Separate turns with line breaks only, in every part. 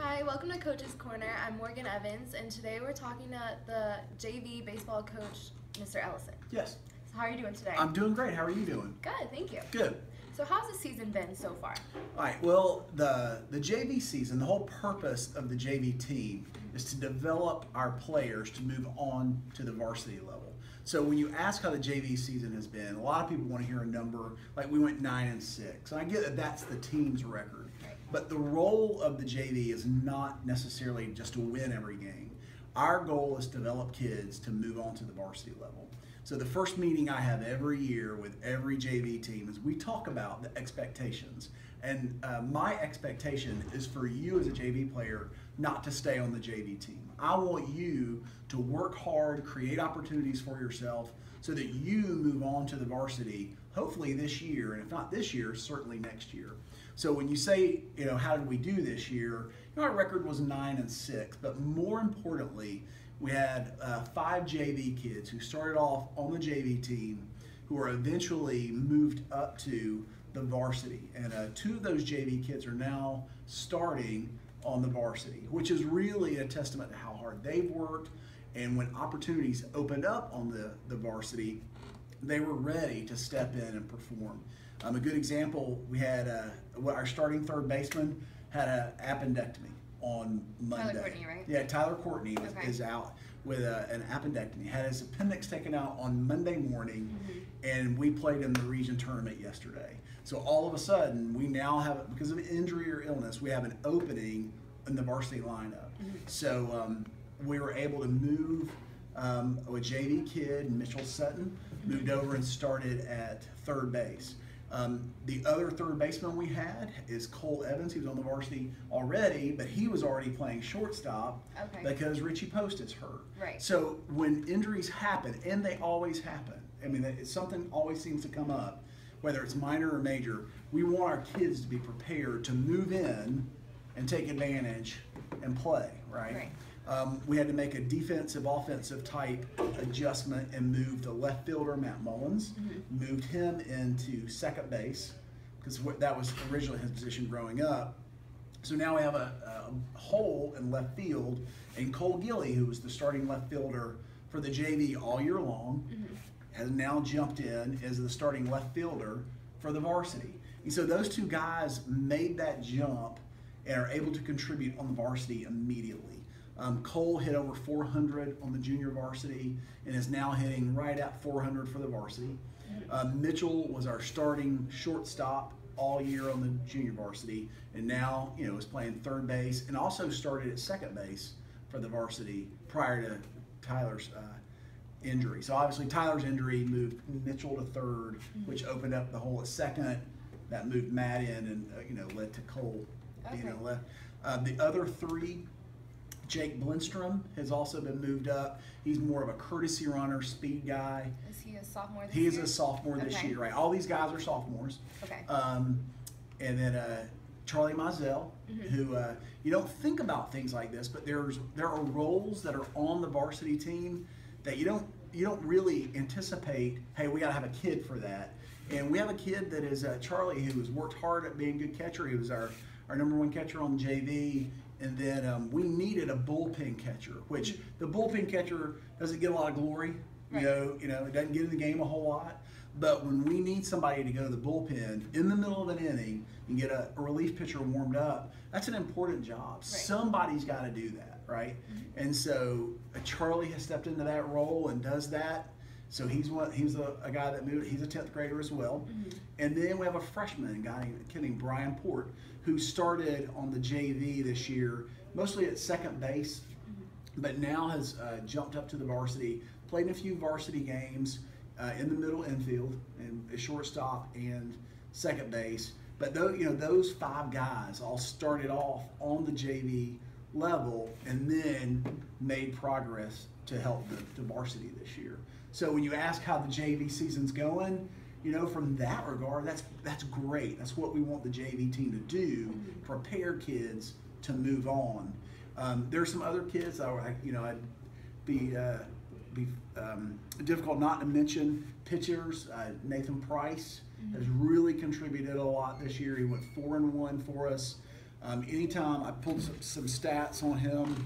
Hi, welcome to Coach's Corner. I'm Morgan Evans, and today we're talking to the JV baseball coach, Mr. Ellison.
Yes.
So how are you doing today?
I'm doing great. How are you doing?
Good, thank you.
Good.
So how's the season been so far?
All right. Well, the JV season, the whole purpose of the JV team is to develop our players to move on to the varsity level. So when you ask how the JV season has been, a lot of people want to hear a number like we went 9-6. And I get that that's the team's record.
Right.
But the role of the JV is not necessarily just to win every game. Our goal is to develop kids to move on to the varsity level. So the first meeting I have every year with every JV team is we talk about the expectations. And my expectation is for you as a JV player not to stay on the JV team. I want you to work hard, create opportunities for yourself so that you move on to the varsity, hopefully this year, and if not this year, certainly next year. So when you say, how did we do this year? Our record was 9-6, but more importantly, we had 5 JV kids who started off on the JV team who were eventually moved up to the varsity. And 2 of those JV kids are now starting on the varsity, which is really a testament to how hard they've worked. And when opportunities opened up on the varsity, they were ready to step in and perform. A good example, we had our starting third baseman had an appendectomy on Monday.
Tyler Courtney, right?
Yeah, Tyler Courtney
Okay.
is out with an appendectomy. Had his appendix taken out on Monday morning, and we played in the region tournament yesterday. So all of a sudden, we now have, because of injury or illness, we have an opening in the varsity lineup. So we were able to move a JV kid, Mitchell Sutton, moved over and started at third base. The other third baseman we had is Cole Evans. He was on the varsity already, but he was already playing shortstop because Richie Post is hurt.
Right.
So when injuries happen, and they always happen, I mean, something always seems to come up, whether it's minor or major, we want our kids to be prepared to move in and take advantage and play, right? We had to make a defensive, offensive type adjustment and moved the left fielder, Matt Mullins, moved him into second base because that was originally his position growing up. So now we have a hole in left field, and Cole Gilly, who was the starting left fielder for the JV all year long, has now jumped in as the starting left fielder for the varsity. And so those 2 guys made that jump and are able to contribute on the varsity immediately. Cole hit over 400 on the junior varsity and is now hitting right at 400 for the varsity. Mitchell was our starting shortstop all year on the junior varsity, and now is playing third base and also started at second base for the varsity prior to Tyler's injury. So obviously Tyler's injury moved Mitchell to third, which opened up the hole at second. That moved Matt in and led to Cole being on the left. The other 3. Jake Blindstrom has also been moved up. He's more of a courtesy runner, speed guy.
Is he a sophomore this year?
He is a sophomore this year, right? All these guys are sophomores.
Okay.
And then Charlie Mizell, who you don't think about things like this, but there are roles that are on the varsity team that you don't really anticipate. Hey, we got to have a kid for that. And we have a kid that is Charlie, who has worked hard at being a good catcher. He was our number 1 catcher on the JV. And then we needed a bullpen catcher, which the bullpen catcher doesn't get a lot of glory.
Right.
It doesn't get in the game a whole lot. But when we need somebody to go to the bullpen in the middle of an inning and get a relief pitcher warmed up, that's an important job. Right. Somebody's got to do that, right? And so Charlie has stepped into that role and does that. So he's a guy that moved. He's a 10th grader as well. And then we have a freshman guy named Brian Port, who started on the JV this year, mostly at second base, but now has jumped up to the varsity, played in a few varsity games in the middle infield and a shortstop and second base. But those 5 guys all started off on the JV level and then made progress to help the varsity this year. So when you ask how the JV season's going, from that regard, that's great. That's what we want the JV team to do, prepare kids to move on. There's some other kids that I'd be difficult not to mention. Pitchers, Nathan Price has really contributed a lot this year. He went 4-1 for us. Anytime I pulled some stats on him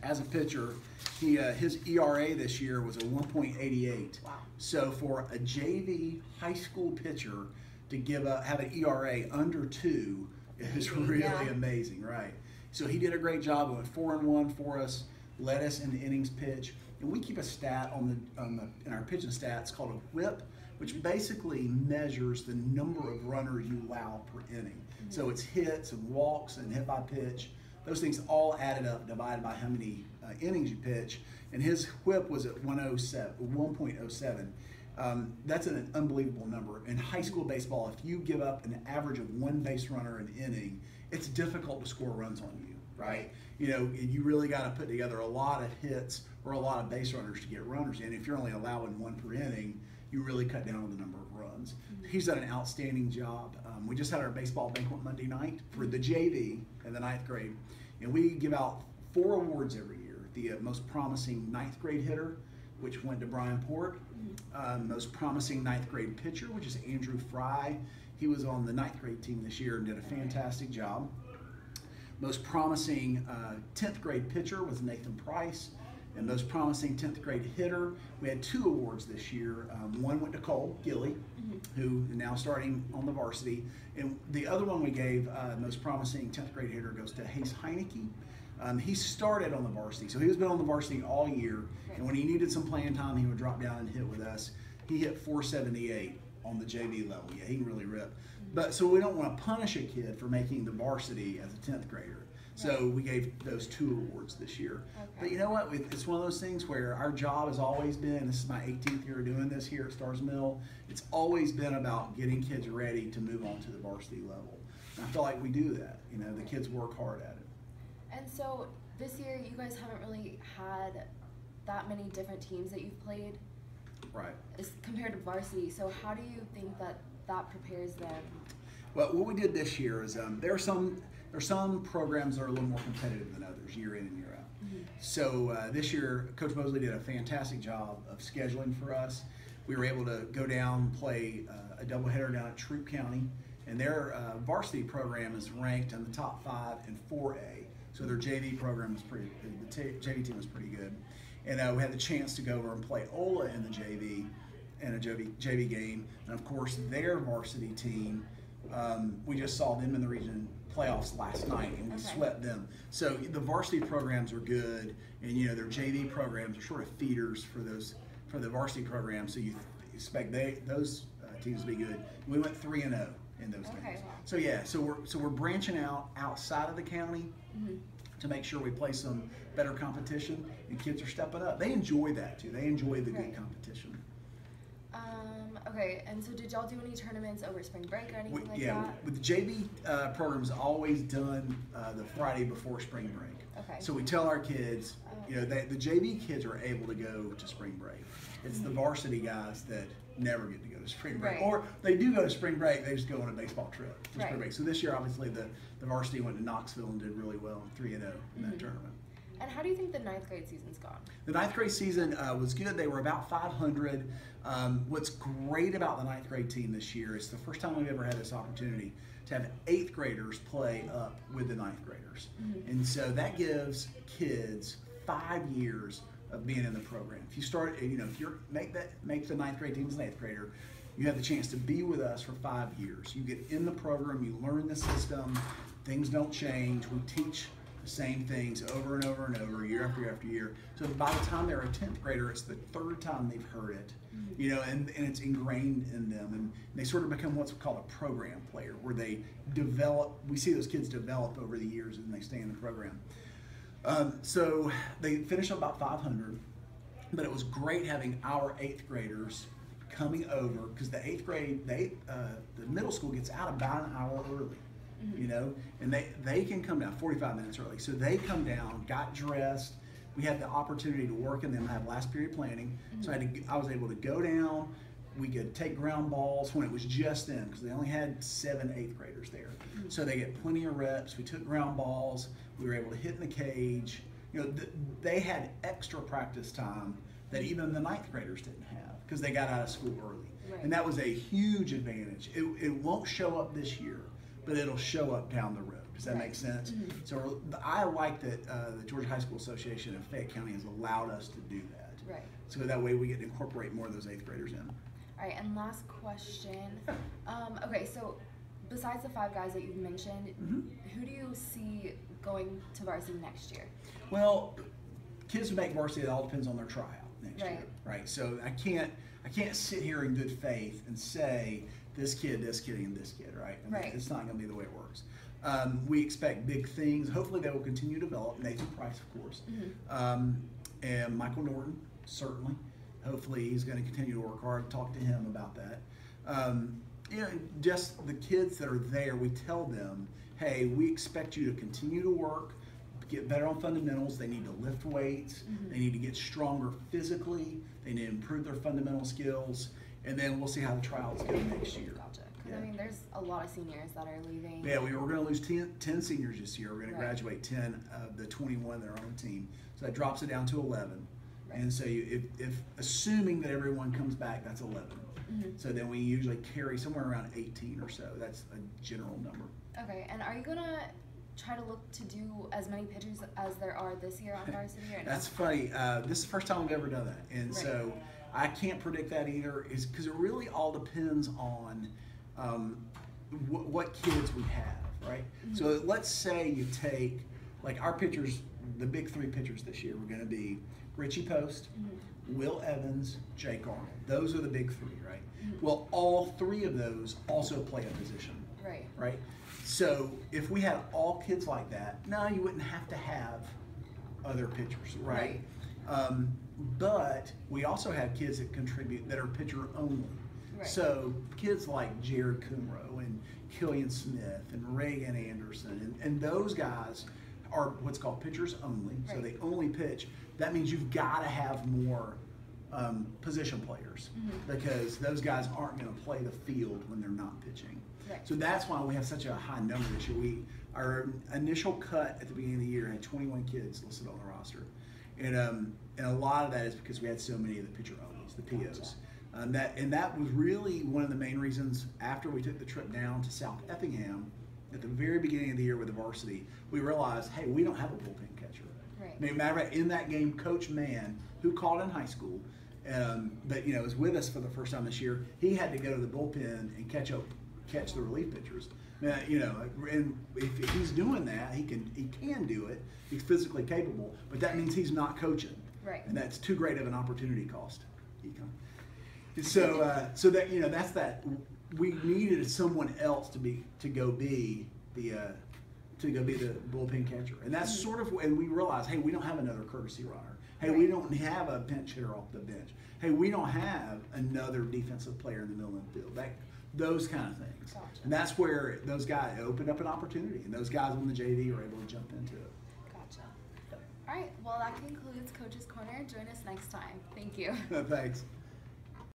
as a pitcher, his ERA this year was a 1.88.
Wow.
So for a JV high school pitcher to have an ERA under 2 is really amazing, right? So he did a great job. He went 4-1 for us, led us in the innings pitch, and we keep a stat in our pitching stats called a WHIP, which basically measures the number of runners you allow per inning. So it's hits and walks and hit by pitch. Those things all added up, divided by how many innings you pitch. And his WHIP was at 1.07. That's an unbelievable number. In high school baseball, if you give up an average of 1 base runner an inning, it's difficult to score runs on you, right? You know, you really got to put together a lot of hits or a lot of base runners to get runners in. If you're only allowing 1 per inning, you really cut down on the number of runs. He's done an outstanding job. We just had our baseball banquet Monday night for the JV in the 9th grade, and we give out 4 awards every year. The most promising 9th grade hitter, which went to Brian Port. Most promising 9th grade pitcher, which is Andrew Fry. He was on the 9th grade team this year and did a fantastic job. Most promising 10th grade pitcher was Nathan Price. And most promising 10th grade hitter, we had 2 awards this year. One went to Cole Gilly, who is now starting on the varsity. And the other one we gave, most promising 10th grade hitter, goes to Hayes Heineke. He started on the varsity, so he's been on the varsity all year. And when he needed some playing time, he would drop down and hit with us. He hit 478 on the JV level. Yeah, he can really rip. But so we don't want to punish a kid for making the varsity as a 10th grader. So we gave those 2 awards this year. But you know what? It's one of those things where our job has always been, this is my 18th year doing this here at Stars Mill, it's always been about getting kids ready to move on to the varsity level. And I feel like we do that. You know, the kids work hard at it.
And so this year you guys haven't really had that many different teams that you've played,
right?
Compared to varsity. So how do you think that prepares them?
Well, what we did this year is there are some programs that are a little more competitive than others, year in and year out. So this year, Coach Mosley did a fantastic job of scheduling for us. We were able to go down and play a doubleheader down at Troup County, and their varsity program is ranked in the top 5 in 4A. So their JV program is the JV team was pretty good. And we had the chance to go over and play Ola in the JV, in a JV game. And of course, their varsity team, we just saw them in the region playoffs last night, and we swept them. So the varsity programs are good, and you know their JV programs are sort of feeders for the varsity program. So you expect those teams to be good. We went 3-0 in those games. So yeah, so we're branching out outside of the county to make sure we play some better competition, and kids are stepping up. They enjoy that too. They enjoy the good competition.
Okay, and so did y'all do any tournaments over spring break or anything like that?
Yeah, with the JV program's always done the Friday before spring break.
Okay.
So we tell our kids, you know, the JV kids are able to go to spring break. It's the varsity guys that never get to go to spring break. Or they do go to spring break, they just go on a baseball trip for spring break. So this year, obviously, the varsity went to Knoxville and did really well, 3-0 in that tournament.
And how do you think the 9th grade season's gone?
The 9th grade season was good. They were about 500. What's great about the 9th grade team this year is the first time we've ever had this opportunity to have 8th graders play up with the 9th graders. And so that gives kids 5 years of being in the program. If you start, you know, if you make the 9th grade team as an 8th grader, you have the chance to be with us for 5 years. You get in the program, you learn the system, things don't change. We teach the same things over and over and over, year after year after year. So by the time they're a 10th grader, it's the 3rd time they've heard it, you know, and it's ingrained in them. And they sort of become what's called a program player, where they develop, we see those kids develop over the years and they stay in the program. So they finished up about 500, but it was great having our 8th graders coming over, because the 8th grade, the middle school gets out about an hour early. You know, and they can come down 45 minutes early. So they come down, got dressed. We had the opportunity to work in them, have last period planning. So I was able to go down. We could take ground balls when it was just them, because they only had 7 8th graders there. So they get plenty of reps. We took ground balls. We were able to hit in the cage. You know, they had extra practice time that even the 9th graders didn't have, because they got out of school early. And that was a huge advantage. It won't show up this year, but it'll show up down the road. Does that
Right.
make sense?
Mhm.
So I like that the Georgia High School Association of Fayette County has allowed us to do that.
Right.
So that way we get to incorporate more of those 8th graders in.
All right, and last question. Okay, so besides the 5 guys that you've mentioned, who do you see going to varsity next year?
Well, kids who make varsity, it all depends on their tryout next
Right.
year, right? So I can't sit here in good faith and say this kid, and this kid, right? I mean,
Right.
It's not going to be the way it works. We expect big things. Hopefully, they will continue to develop. Nathan Price, of course, and Michael Norton, certainly. Hopefully, he's going to continue to work hard. Talk to him about that. Just the kids that are there, we tell them, hey, we expect you to continue to work, get better on fundamentals. They need to lift weights. They need to get stronger physically. They need to improve their fundamental skills. And then we'll see how the trials go next year.
Gotcha. Because,
Yeah.
I mean, there's a lot of seniors that are leaving.
Yeah, we're going to lose 10 seniors this year. We're going to
Right.
graduate 10 of the 21 that are on the team. So that drops it down to 11.
Right.
And so if assuming that everyone comes back, that's 11. So then we usually carry somewhere around 18 or so. That's a general number.
Okay, and are you going to try to look to do as many pitchers as there are this year on varsity? Or no?
That's funny. This is the first time we've ever done that. And
Right.
so I can't predict that either, is because it really all depends on what kids we have, right? So let's say you take, like our pitchers, the big 3 pitchers this year were going to be Richie Post, Will Evans, Jake Arnold. Those are the big 3, right? Well, all 3 of those also play a position,
Right.
right? So if we had all kids like that, no, you wouldn't have to have other pitchers, right? But we also have kids that contribute that are pitcher only.
Right.
So kids like Jared Kumro and Killian Smith and Reagan Anderson and those guys are what's called pitchers only. So
Right.
they only pitch. That means you've got to have more position players because those guys aren't going to play the field when they're not pitching.
Right.
So that's why we have such a high number this year. Our initial cut at the beginning of the year had 21 kids listed on the roster, and a lot of that is because we had so many of the pitcher onlys, the POs. That was really one of the main reasons after we took the trip down to South Effingham at the very beginning of the year with the varsity, we realized, hey, we don't have a bullpen catcher.
Right.
I mean, matter of fact, in that game, Coach Mann, who called in high school, but was with us for the first time this year, he had to go to the bullpen and catch the relief pitchers. And if he's doing that, he can do it. He's physically capable, but that means he's not coaching.
Right.
And that's too great of an opportunity cost. So that that's that. We needed someone else to go be the bullpen catcher, and that's sort of when we realized, hey, we don't have another courtesy runner. Hey, we don't have a pinch hitter off the bench. Hey, we don't have another defensive player in the middle of the field. Those kind of things.
Gotcha.
And that's where those guys opened up an opportunity, and those guys on the JV were able to jump into it.
Gotcha. All right, well, that concludes Coach's Corner. Join us next time. Thank you.
Thanks.